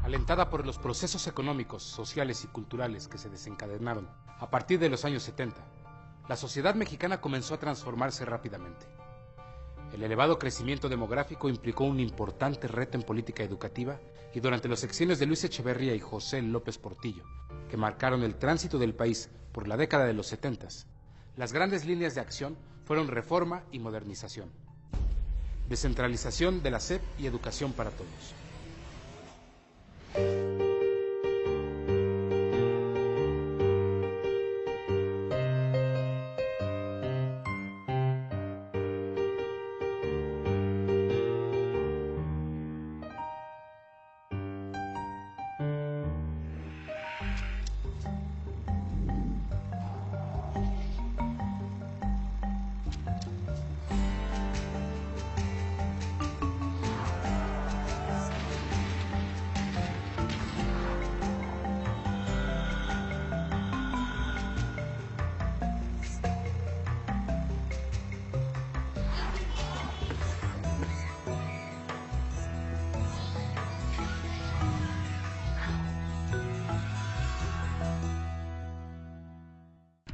Alentada por los procesos económicos, sociales y culturales que se desencadenaron a partir de los años 70, la sociedad mexicana comenzó a transformarse rápidamente. El elevado crecimiento demográfico implicó un importante reto en política educativa y durante los sexenios de Luis Echeverría y José López Portillo, que marcaron el tránsito del país por la década de los 70, las grandes líneas de acción fueron reforma y modernización, descentralización de la SEP y educación para todos.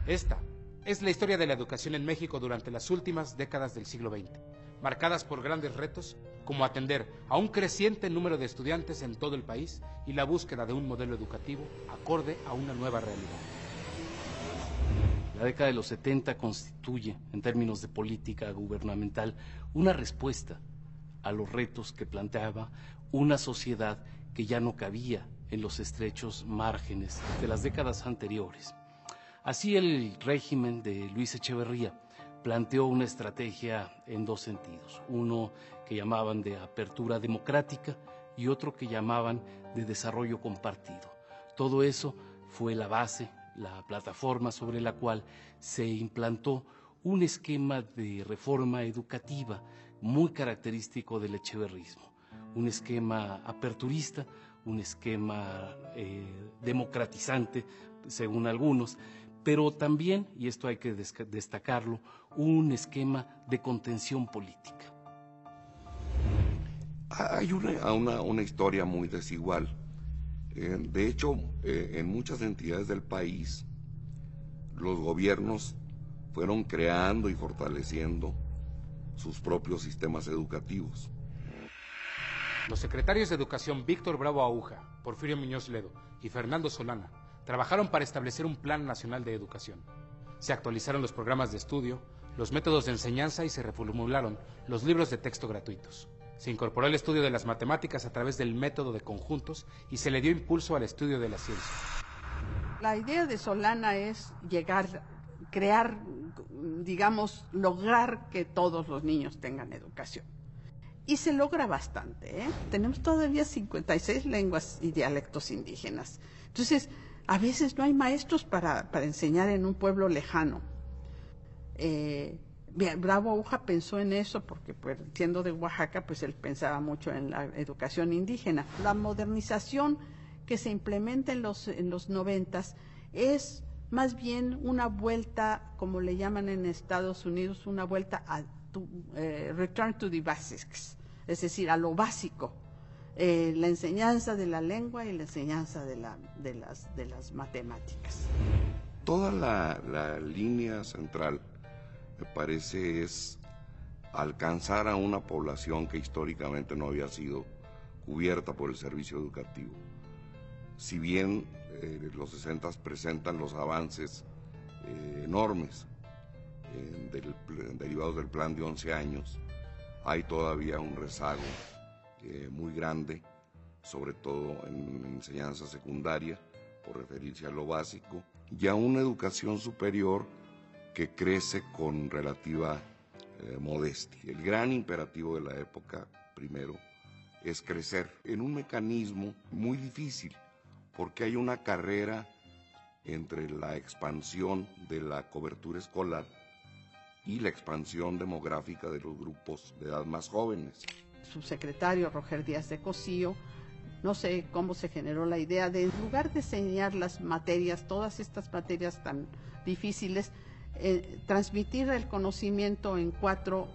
Esta es la historia de la educación en México durante las últimas décadas del siglo XX, marcadas por grandes retos como atender a un creciente número de estudiantes en todo el país y la búsqueda de un modelo educativo acorde a una nueva realidad. La década de los 70 constituye, en términos de política gubernamental, una respuesta a los retos que planteaba una sociedad que ya no cabía en los estrechos márgenes de las décadas anteriores. Así el régimen de Luis Echeverría planteó una estrategia en dos sentidos, uno que llamaban de apertura democrática y otro que llamaban de desarrollo compartido. Todo eso fue la base, la plataforma sobre la cual se implantó un esquema de reforma educativa muy característico del echeverrismo, un esquema aperturista, un esquema democratizante, según algunos, pero también, y esto hay que destacarlo, un esquema de contención política. Hay una historia muy desigual. De hecho, en muchas entidades del país, los gobiernos fueron creando y fortaleciendo sus propios sistemas educativos. Los secretarios de Educación Víctor Bravo Aúja, Porfirio Muñoz Ledo y Fernando Solana trabajaron para establecer un Plan Nacional de Educación. Se actualizaron los programas de estudio, los métodos de enseñanza y se reformularon los libros de texto gratuitos. Se incorporó el estudio de las matemáticas a través del método de conjuntos y se le dio impulso al estudio de la ciencia. La idea de Solana es crear, digamos, lograr que todos los niños tengan educación. Y se logra bastante, ¿eh? Tenemos todavía 56 lenguas y dialectos indígenas. Entonces, a veces no hay maestros para enseñar en un pueblo lejano. Bravo Aúja pensó en eso porque, pues, siendo de Oaxaca, pues él pensaba mucho en la educación indígena. La modernización que se implementa en los 90s es más bien una vuelta, como le llaman en Estados Unidos, una vuelta a return to the basics, es decir, a lo básico. La enseñanza de la lengua y la enseñanza de las matemáticas. Toda la línea central, me parece, es alcanzar a una población que históricamente no había sido cubierta por el servicio educativo. Si bien los 60 presentan los avances enormes derivados del plan de 11 años, hay todavía un rezago muy grande, sobre todo en enseñanza secundaria, por referirse a lo básico, y a una educación superior que crece con relativa modestia. El gran imperativo de la época, primero, es crecer en un mecanismo muy difícil, porque hay una carrera entre la expansión de la cobertura escolar y la expansión demográfica de los grupos de edad más jóvenes. Subsecretario Roger Díaz de Cosío, no sé cómo se generó la idea de, en lugar de enseñar las materias, todas estas materias tan difíciles, transmitir el conocimiento en cuatro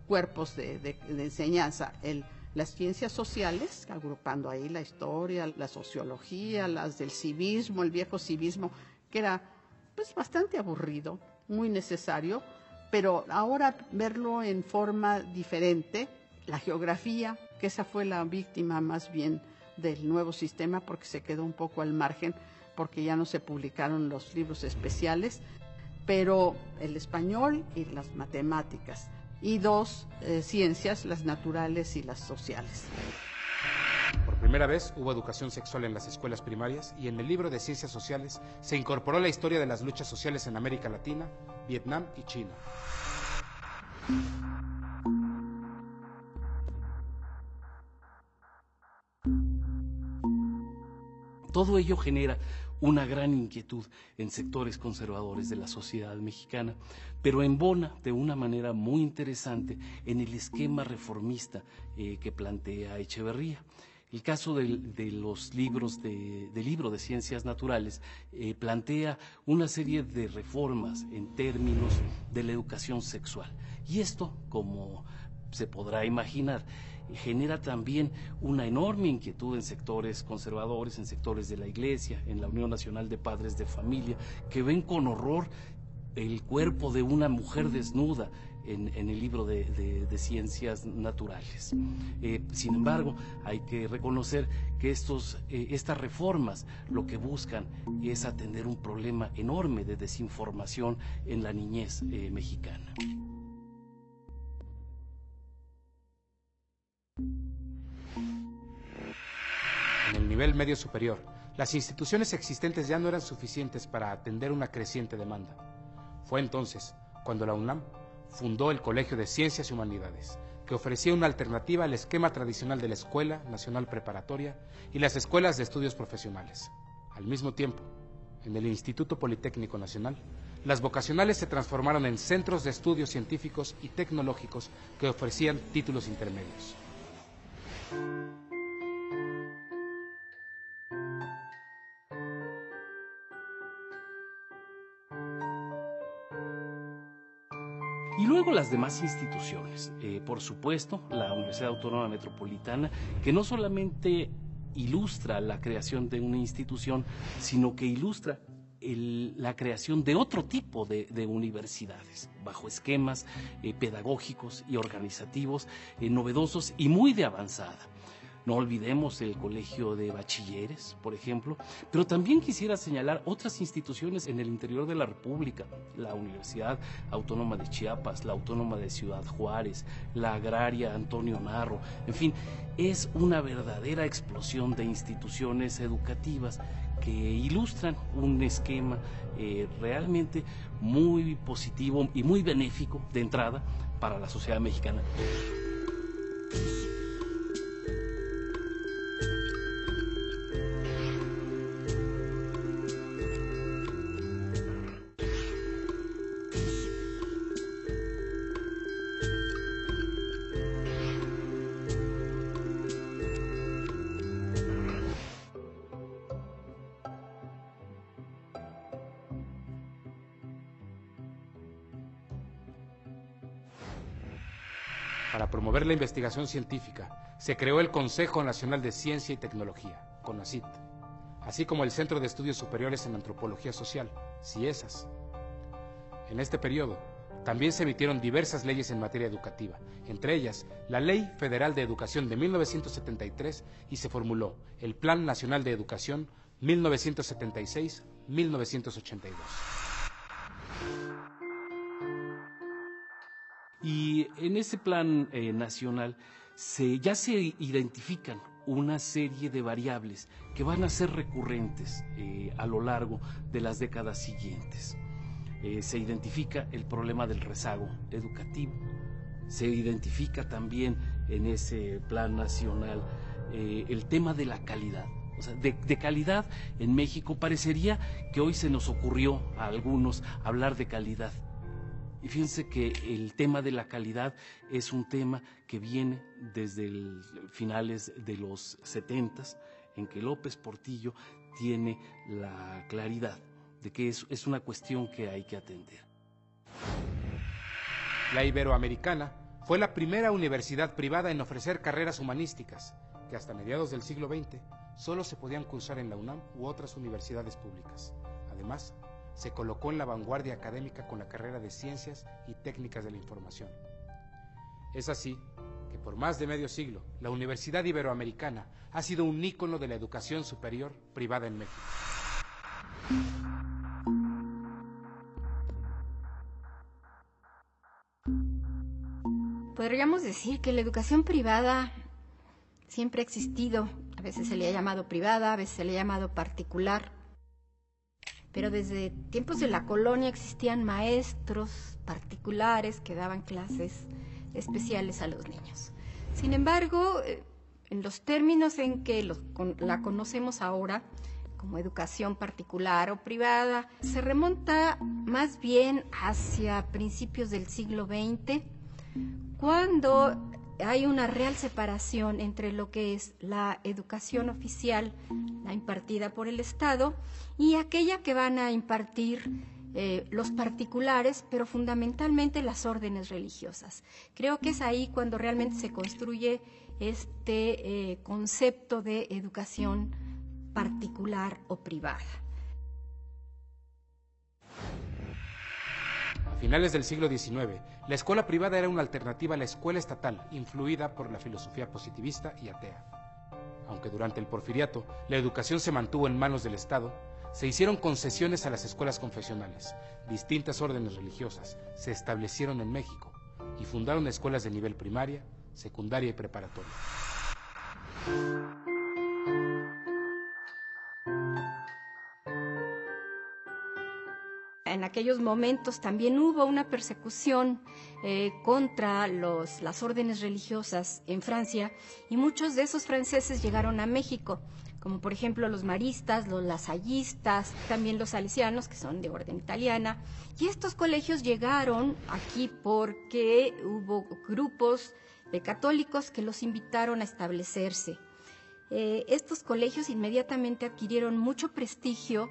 cuerpos de enseñanza: el las ciencias sociales, agrupando ahí la historia, la sociología, las del civismo, el viejo civismo, que era pues bastante aburrido, muy necesario, pero ahora verlo en forma diferente, la geografía, que esa fue la víctima más bien del nuevo sistema porque se quedó un poco al margen, porque ya no se publicaron los libros especiales, pero el español y las matemáticas, y dos ciencias, las naturales y las sociales. Por primera vez hubo educación sexual en las escuelas primarias y en el libro de Ciencias Sociales se incorporó la historia de las luchas sociales en América Latina, Vietnam y China. Todo ello genera una gran inquietud en sectores conservadores de la sociedad mexicana, pero embona de una manera muy interesante en el esquema reformista que plantea Echeverría. El caso de los libros del libro de Ciencias Naturales plantea una serie de reformas en términos de la educación sexual. Y esto, como se podrá imaginar, genera también una enorme inquietud en sectores conservadores, en sectores de la Iglesia, en la Unión Nacional de Padres de Familia, que ven con horror el cuerpo de una mujer desnuda en el libro de Ciencias Naturales. Sin embargo, hay que reconocer que estas reformas lo que buscan es atender un problema enorme de desinformación en la niñez mexicana. En el nivel medio superior, las instituciones existentes ya no eran suficientes para atender una creciente demanda. Fue entonces cuando la UNAM fundó el Colegio de Ciencias y Humanidades, que ofrecía una alternativa al esquema tradicional de la Escuela Nacional Preparatoria y las escuelas de estudios profesionales. Al mismo tiempo, en el Instituto Politécnico Nacional, las vocacionales se transformaron en centros de estudios científicos y tecnológicos que ofrecían títulos intermedios. Y luego las demás instituciones, por supuesto, la Universidad Autónoma Metropolitana, que no solamente ilustra la creación de una institución, sino que ilustra la creación de otro tipo de universidades, bajo esquemas pedagógicos y organizativos novedosos y muy de avanzada. No olvidemos el Colegio de Bachilleres, por ejemplo, pero también quisiera señalar otras instituciones en el interior de la República, la Universidad Autónoma de Chiapas, la Autónoma de Ciudad Juárez, la Agraria Antonio Narro, en fin, es una verdadera explosión de instituciones educativas que ilustran un esquema realmente muy positivo y muy benéfico de entrada para la sociedad mexicana. Para promover la investigación científica, se creó el Consejo Nacional de Ciencia y Tecnología, CONACYT, así como el Centro de Estudios Superiores en Antropología Social, CIESAS. En este periodo, también se emitieron diversas leyes en materia educativa, entre ellas la Ley Federal de Educación de 1973 y se formuló el Plan Nacional de Educación 1976-1982. Y en ese plan nacional ya se identifican una serie de variables que van a ser recurrentes a lo largo de las décadas siguientes. Se identifica el problema del rezago educativo, se identifica también en ese plan nacional el tema de la calidad. O sea, de calidad en México parecería que hoy se nos ocurrió a algunos hablar de calidad. Y fíjense que el tema de la calidad es un tema que viene desde finales de los 70s, en que López Portillo tiene la claridad de que es una cuestión que hay que atender. La Iberoamericana Fue la primera universidad privada en ofrecer carreras humanísticas, que hasta mediados del siglo XX solo se podían cursar en la UNAM u otras universidades públicas. Además, se colocó en la vanguardia académica con la carrera de Ciencias y Técnicas de la Información. Es así que por más de medio siglo, la Universidad Iberoamericana ha sido un ícono de la educación superior privada en México. Podríamos decir que la educación privada siempre ha existido. A veces se le ha llamado privada, a veces se le ha llamado particular. Pero desde tiempos de la colonia existían maestros particulares que daban clases especiales a los niños. Sin embargo, en los términos en que la conocemos ahora, como educación particular o privada, se remonta más bien hacia principios del siglo XX, cuando hay una real separación entre lo que es la educación oficial, la impartida por el Estado, y aquella que van a impartir los particulares, pero fundamentalmente las órdenes religiosas. Creo que es ahí cuando realmente se construye este concepto de educación particular o privada. A finales del siglo XIX, la escuela privada era una alternativa a la escuela estatal, influida por la filosofía positivista y atea. Aunque durante el Porfiriato la educación se mantuvo en manos del Estado, se hicieron concesiones a las escuelas confesionales. Distintas órdenes religiosas se establecieron en México y fundaron escuelas de nivel primaria, secundaria y preparatoria. En aquellos momentos también hubo una persecución contra las órdenes religiosas en Francia, y muchos de esos franceses llegaron a México, como por ejemplo los maristas, los lasallistas, también los salesianos, que son de orden italiana. Y estos colegios llegaron aquí porque hubo grupos de católicos que los invitaron a establecerse. Estos colegios inmediatamente adquirieron mucho prestigio.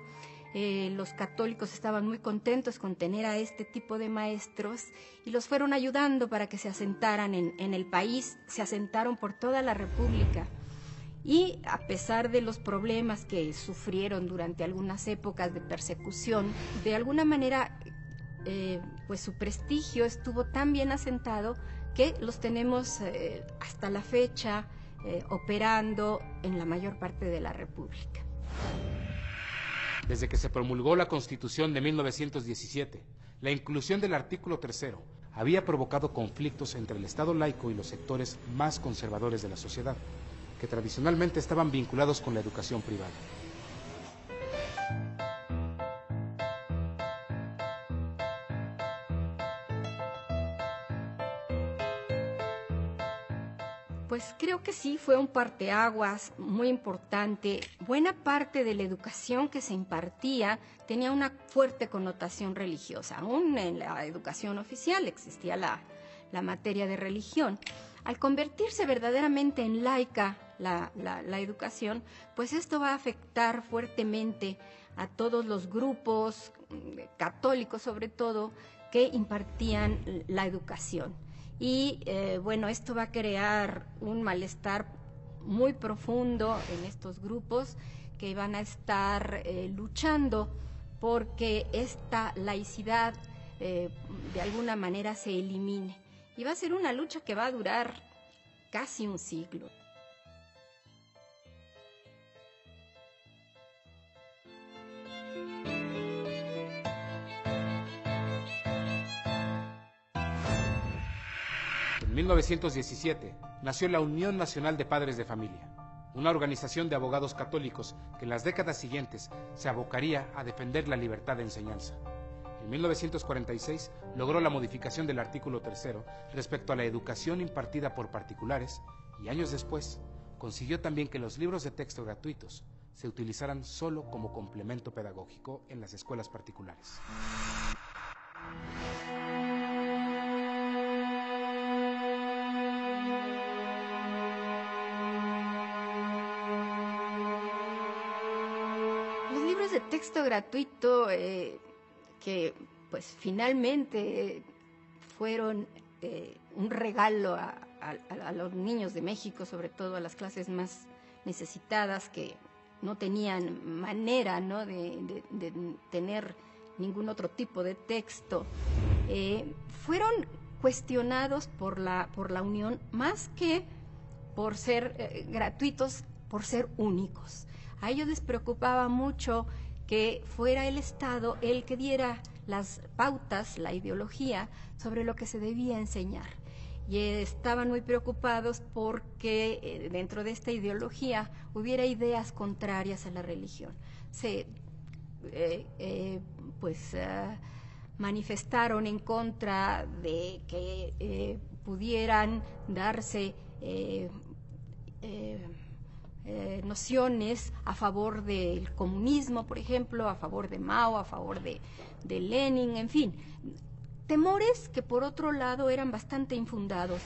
Los católicos estaban muy contentos con tener a este tipo de maestros y los fueron ayudando para que se asentaran en el país, se asentaron por toda la República. Y a pesar de los problemas que sufrieron durante algunas épocas de persecución, de alguna manera pues su prestigio estuvo tan bien asentado que los tenemos hasta la fecha operando en la mayor parte de la República. Desde que se promulgó la Constitución de 1917, la inclusión del artículo 3 había provocado conflictos entre el Estado laico y los sectores más conservadores de la sociedad, que tradicionalmente estaban vinculados con la educación privada. Pues creo que sí, fue un parteaguas muy importante. Buena parte de la educación que se impartía tenía una fuerte connotación religiosa. Aún en la educación oficial existía la materia de religión. Al convertirse verdaderamente en laica la educación, pues esto va a afectar fuertemente a todos los grupos católicos, sobre todo, que impartían la educación. Y bueno, esto va a crear un malestar muy profundo en estos grupos que van a estar luchando porque esta laicidad de alguna manera se elimine. Y va a ser una lucha que va a durar casi un siglo. En 1917 nació la Unión Nacional de Padres de Familia, una organización de abogados católicos que en las décadas siguientes se abocaría a defender la libertad de enseñanza. En 1946 logró la modificación del artículo 3 respecto a la educación impartida por particulares y años después consiguió también que los libros de texto gratuitos se utilizaran solo como complemento pedagógico en las escuelas particulares. Los libros de texto gratuito que pues finalmente fueron un regalo a los niños de México, sobre todo a las clases más necesitadas que no tenían manera, ¿no?, de tener ningún otro tipo de texto. Fueron cuestionados por la Unión más que por ser gratuitos, por ser únicos. A ellos les preocupaba mucho que fuera el Estado el que diera las pautas, la ideología sobre lo que se debía enseñar. Y estaban muy preocupados porque dentro de esta ideología hubiera ideas contrarias a la religión. Se manifestaron en contra de que pudieran darse nociones a favor del comunismo, por ejemplo, a favor de Mao, a favor de Lenin, en fin, temores que por otro lado eran bastante infundados,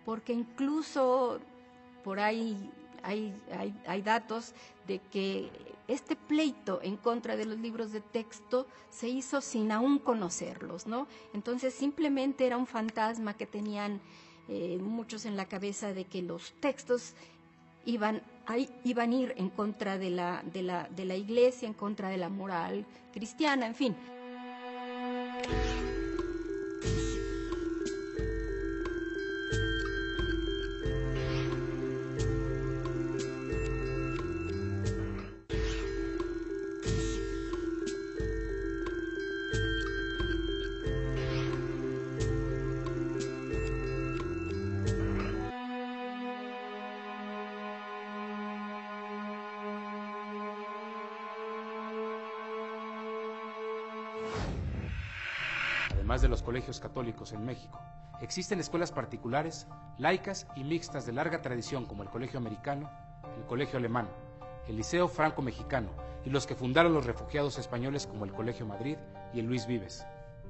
porque incluso por ahí hay datos de que este pleito en contra de los libros de texto se hizo sin aún conocerlos, ¿no? Entonces simplemente era un fantasma que tenían muchos en la cabeza de que los textos iban a ir en contra de la Iglesia, en contra de la moral cristiana, en fin. Además de los colegios católicos en México, existen escuelas particulares, laicas y mixtas de larga tradición como el Colegio Americano, el Colegio Alemán, el Liceo Franco-Mexicano y los que fundaron los refugiados españoles como el Colegio Madrid y el Luis Vives,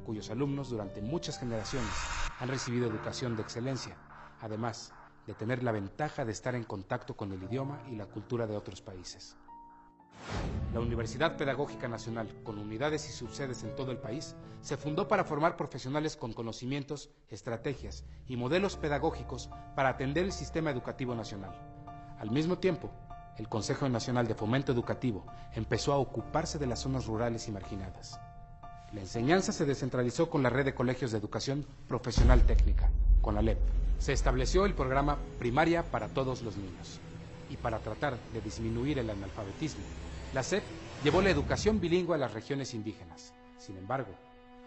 cuyos alumnos durante muchas generaciones han recibido educación de excelencia, además de tener la ventaja de estar en contacto con el idioma y la cultura de otros países. La Universidad Pedagógica Nacional, con unidades y subsedes en todo el país, se fundó para formar profesionales con conocimientos, estrategias y modelos pedagógicos para atender el sistema educativo nacional. Al mismo tiempo, el Consejo Nacional de Fomento Educativo empezó a ocuparse de las zonas rurales y marginadas. La enseñanza se descentralizó con la Red de Colegios de Educación Profesional Técnica, CONALEP. Se estableció el programa Primaria para todos los niños. Y para tratar de disminuir el analfabetismo, la SEP llevó la educación bilingüe a las regiones indígenas. Sin embargo,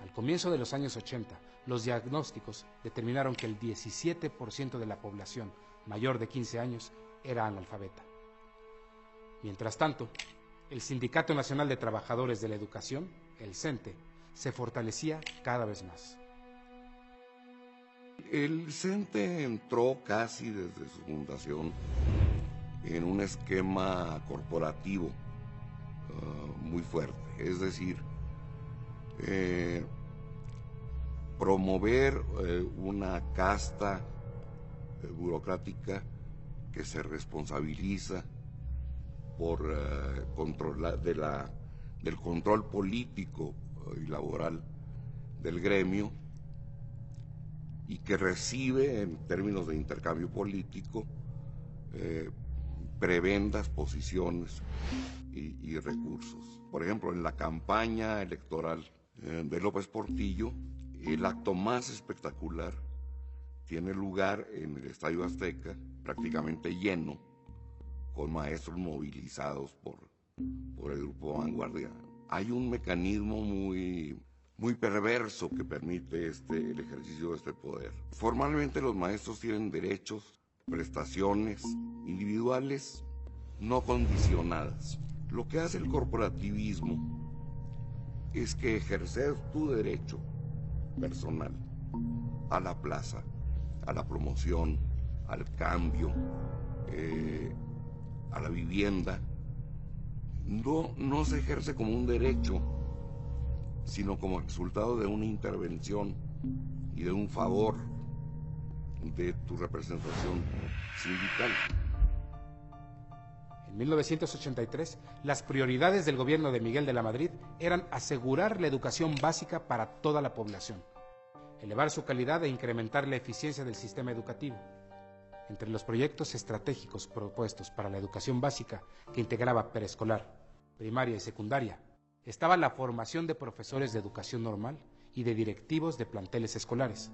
al comienzo de los años 80, los diagnósticos determinaron que el 17% de la población mayor de 15 años era analfabeta. Mientras tanto, el Sindicato Nacional de Trabajadores de la Educación, el CENTE, se fortalecía cada vez más. El CENTE entró casi desde su fundación en un esquema corporativo muy fuerte, es decir, promover una casta burocrática que se responsabiliza por del control político y laboral del gremio y que recibe en términos de intercambio político prebendas, posiciones y recursos. Por ejemplo, en la campaña electoral de López Portillo, el acto más espectacular tiene lugar en el Estadio Azteca, prácticamente lleno, con maestros movilizados por el Grupo Vanguardia. Hay un mecanismo muy perverso que permite el ejercicio de este poder. Formalmente los maestros tienen derechos, prestaciones individuales no condicionadas. Lo que hace el corporativismo es que ejercer tu derecho personal a la plaza, a la promoción, al cambio, a la vivienda, no se ejerce como un derecho, sino como resultado de una intervención y de un favor de tu representación sindical. En 1983, las prioridades del gobierno de Miguel de la Madrid eran asegurar la educación básica para toda la población. elevar su calidad e incrementar la eficiencia del sistema educativo. Entre los proyectos estratégicos propuestos para la educación básica, que integraba preescolar, primaria y secundaria, estaba la formación de profesores de educación normal y de directivos de planteles escolares,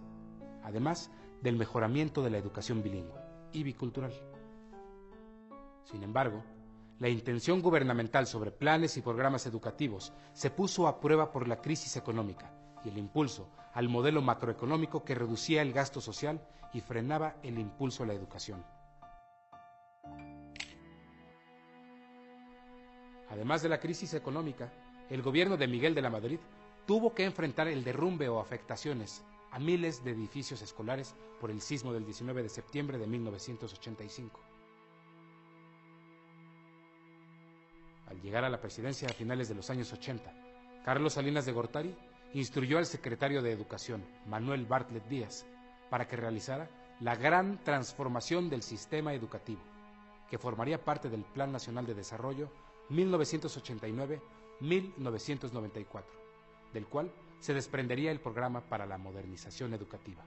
además del mejoramiento de la educación bilingüe y bicultural. Sin embargo, la intención gubernamental sobre planes y programas educativos se puso a prueba por la crisis económica y el impulso al modelo macroeconómico que reducía el gasto social y frenaba el impulso a la educación. Además de la crisis económica, el gobierno de Miguel de la Madrid tuvo que enfrentar el derrumbe o afectaciones a miles de edificios escolares por el sismo del 19 de septiembre de 1985. Al llegar a la presidencia a finales de los años 80, Carlos Salinas de Gortari instruyó al secretario de Educación, Manuel Bartlett Díaz, para que realizara la gran transformación del sistema educativo, que formaría parte del Plan Nacional de Desarrollo 1989-1994, del cual se desprendería el programa para la modernización educativa.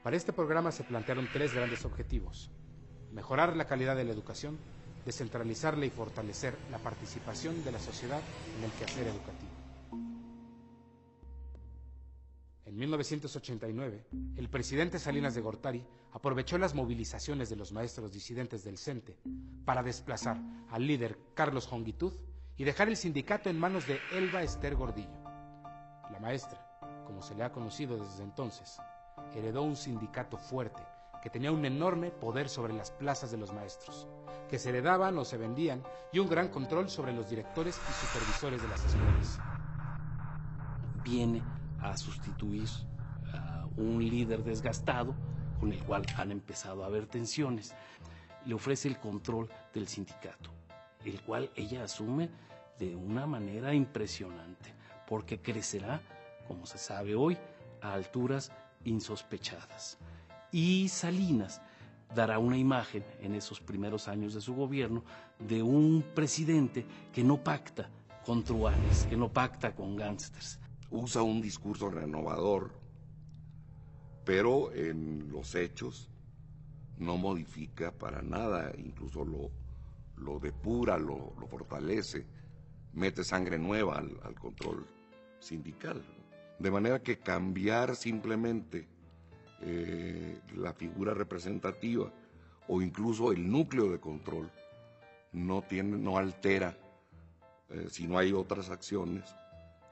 Para este programa se plantearon 3 grandes objetivos: mejorar la calidad de la educación, descentralizarla y fortalecer la participación de la sociedad en el quehacer educativo. En 1989, el presidente Salinas de Gortari aprovechó las movilizaciones de los maestros disidentes del CENTE para desplazar al líder Carlos Jongitud y dejar el sindicato en manos de Elba Ester Gordillo. La maestra, como se le ha conocido desde entonces, heredó un sindicato fuerte que tenía un enorme poder sobre las plazas de los maestros, que se heredaban o se vendían, y un gran control sobre los directores y supervisores de las escuelas. Viene a sustituir a un líder desgastado con el cual han empezado a haber tensiones. Le ofrece el control del sindicato, el cual ella asume de una manera impresionante, porque crecerá, como se sabe hoy, a alturas insospechadas. Y Salinas dará una imagen en esos primeros años de su gobierno de un presidente que no pacta con truanes, que no pacta con gángsters. Usa un discurso renovador, pero en los hechos no modifica para nada, incluso lo depura, lo fortalece, mete sangre nueva al control sindical. De manera que cambiar simplemente la figura representativa o incluso el núcleo de control no altera, si no hay otras acciones,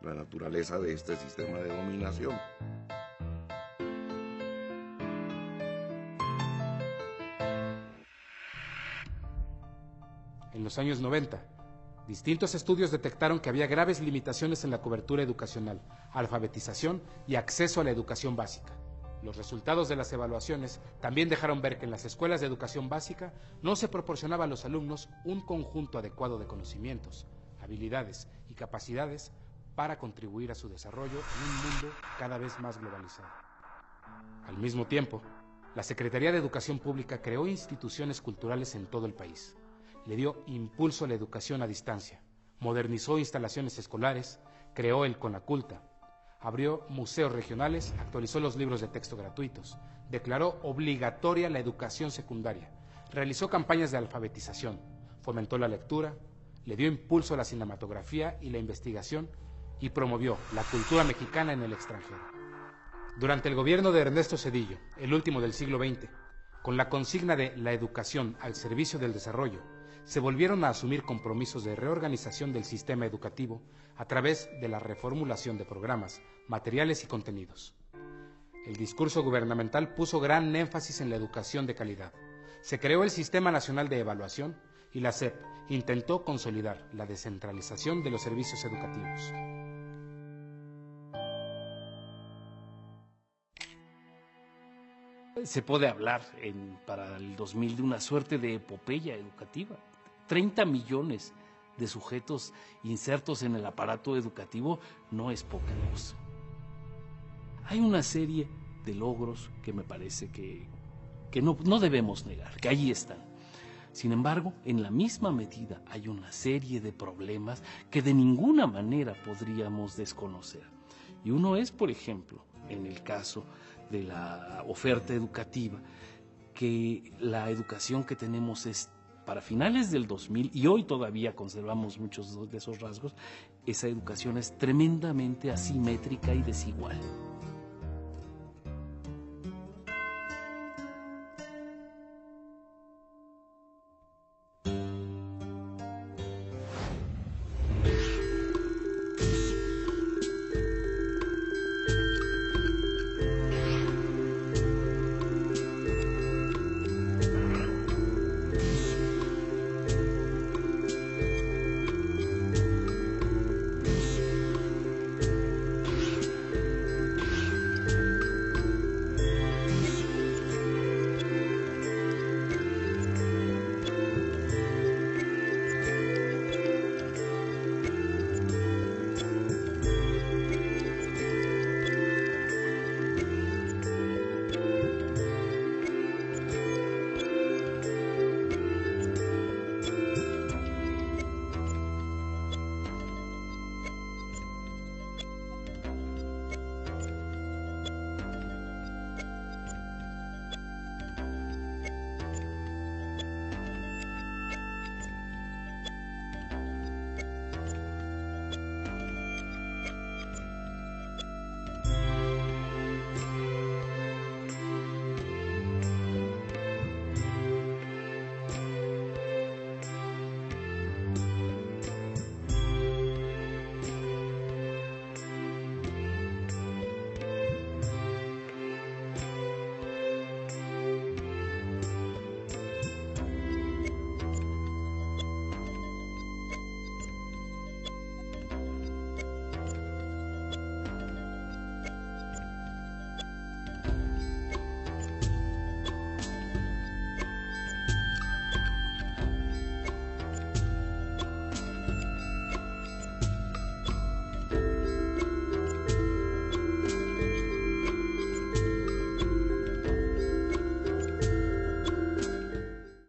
la naturaleza de este sistema de dominación. En los años 90, distintos estudios detectaron que había graves limitaciones en la cobertura educacional, alfabetización y acceso a la educación básica. Los resultados de las evaluaciones también dejaron ver que en las escuelas de educación básica no se proporcionaba a los alumnos un conjunto adecuado de conocimientos, habilidades y capacidades para contribuir a su desarrollo en un mundo cada vez más globalizado. Al mismo tiempo, la Secretaría de Educación Pública creó instituciones culturales en todo el país, le dio impulso a la educación a distancia, modernizó instalaciones escolares, creó el Conaculta, abrió museos regionales, actualizó los libros de texto gratuitos, declaró obligatoria la educación secundaria, realizó campañas de alfabetización, fomentó la lectura, le dio impulso a la cinematografía y la investigación y promovió la cultura mexicana en el extranjero. Durante el gobierno de Ernesto Zedillo, el último del siglo XX, con la consigna de la educación al servicio del desarrollo, se volvieron a asumir compromisos de reorganización del sistema educativo a través de la reformulación de programas, materiales y contenidos. El discurso gubernamental puso gran énfasis en la educación de calidad. Se creó el Sistema Nacional de Evaluación y la SEP intentó consolidar la descentralización de los servicios educativos. Se puede hablar para el 2000 de una suerte de epopeya educativa. 30 millones de sujetos insertos en el aparato educativo no es poca cosa. Hay una serie de logros que me parece que no debemos negar, que ahí están. Sin embargo, en la misma medida hay una serie de problemas que de ninguna manera podríamos desconocer. Y uno es, por ejemplo, en el caso de la oferta educativa, que la educación que tenemos es para finales del 2000, y hoy todavía conservamos muchos de esos rasgos, esa educación es tremendamente asimétrica y desigual.